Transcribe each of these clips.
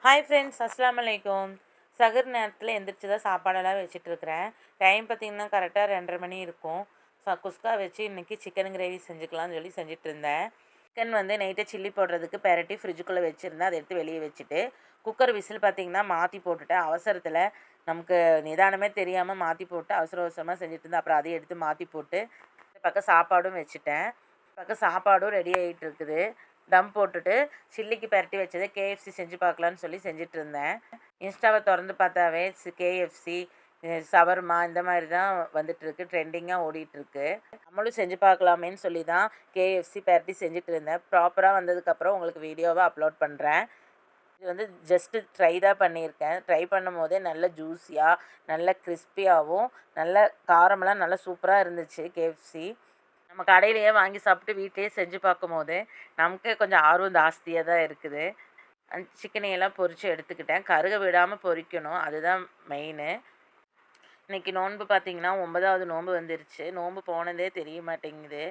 Hi friends, அஸ்ஸலாமு அலைக்கும். சஹர் நேரத்தில் எந்திரிச்சு தான் சாப்பாடெல்லாம் வச்சிட்ருக்கிறேன். டைம் பார்த்திங்கன்னா கரெக்டாக 2:30 மணி இருக்கும். குஸ்கா வச்சு இன்றைக்கி சிக்கன் கிரேவி செஞ்சுக்கலாம்னு சொல்லி செஞ்சிட்ருந்தேன். சிக்கன் வந்து நைட்டே சில்லி போடுறதுக்கு பெரட்டி ஃப்ரிட்ஜுக்குள்ளே வச்சுருந்தேன். அதை எடுத்து வெளியே வச்சுட்டு குக்கர் விசில் பார்த்திங்கன்னா மாற்றி போட்டுட்டேன். அவசரத்தில் நமக்கு நிதானமே தெரியாமல் மாற்றி போட்டு அவசர அவசரமாக செஞ்சுட்டு இருந்தேன். அப்புறம் அதையும் எடுத்து மாற்றி போட்டு பக்கம் சாப்பாடும் வச்சுட்டேன். பக்கம் சாப்பாடும் ரெடி ஆகிட்டு இருக்குது. தம் போட்டுட்டு சில்லிக்கு பெரட்டி வச்சதை கேஎஃப்சி செஞ்சு பார்க்கலான்னு சொல்லி செஞ்சிட்ருந்தேன். இன்ஸ்டாவை திறந்து பார்த்தாவே கேஎஃப்சி, சவர்மா இந்த மாதிரி தான் வந்துட்டுருக்கு, ட்ரெண்டிங்காக ஓடிட்டுருக்கு. நம்மளும் செஞ்சு பார்க்கலாமேன்னு சொல்லி தான் கேஎஃப்சி பெரட்டி செஞ்சுட்டு இருந்தேன். ப்ராப்பராக வந்ததுக்கப்புறம் உங்களுக்கு வீடியோவை அப்லோட் பண்ணுறேன். இது வந்து ஜஸ்ட்டு ட்ரை தான் பண்ணியிருக்கேன். ட்ரை பண்ணும் போதே நல்ல ஜூஸியாக, நல்ல கிறிஸ்பியாகவும், நல்ல காரமெல்லாம் நல்லா சூப்பராக இருந்துச்சு கேஎஃப்சி. நம்ம கடையிலேயே வாங்கி சாப்பிட்டு வீட்டிலேயே செஞ்சு பார்க்கும்போது நமக்கே கொஞ்சம் ஆர்வம் ஜாஸ்தியாக தான் இருக்குது. சிக்கனையெல்லாம் பொரித்து எடுத்துக்கிட்டேன். கருக விடாமல் பொரிக்கணும், அதுதான் மெயினு. இன்றைக்கி நோன்பு பார்த்திங்கன்னா 9வது நோன்பு வந்துருச்சு. நோன்பு போனதே தெரிய மாட்டேங்குது.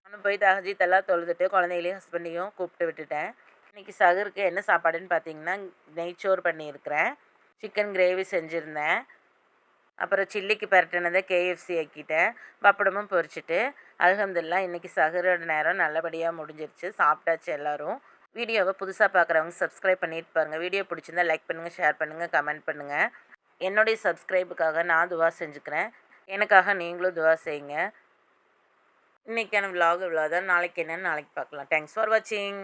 நானும் போய் தஹஜீத்தெல்லாம் தொழுதுட்டு குழந்தைகளையும் ஹஸ்பண்டையும் கூப்பிட்டு விட்டுட்டேன். இன்றைக்கி சஹருக்கு என்ன சாப்பாடுன்னு பார்த்திங்கன்னா நெய்ச்சோறு பண்ணியிருக்கிறேன். சிக்கன் கிரேவி செஞ்சுருந்தேன். அப்புறம் சில்லிக்கு பரட்டினதை கேஎஃப்சி ஆக்கிட்டேன். பப்படமும் பொரிச்சிட்டு அல்ஹம்துலில்லாஹ் இன்றைக்கி சஹரோட நேரம் நல்லபடியாக முடிஞ்சிருச்சு. சாப்பிட்டாச்சு எல்லோரும். வீடியோவை புதுசாக பார்க்குறவங்க சப்ஸ்கிரைப் பண்ணிட்டு பாருங்கள். வீடியோ பிடிச்சிருந்தா லைக் பண்ணுங்கள், ஷேர் பண்ணுங்கள், கமெண்ட் பண்ணுங்கள். என்னுடைய சப்ஸ்கிரைபுக்காக நான் துவா செஞ்சுக்கிறேன். எனக்காக நீங்களும் துவா செய்யுங்க. இன்றைக்கான விலாக் இவ்வளோ தான். நாளைக்கு என்னென்னு நாளைக்கு பார்க்கலாம். தேங்க்ஸ் ஃபார் வாட்சிங்.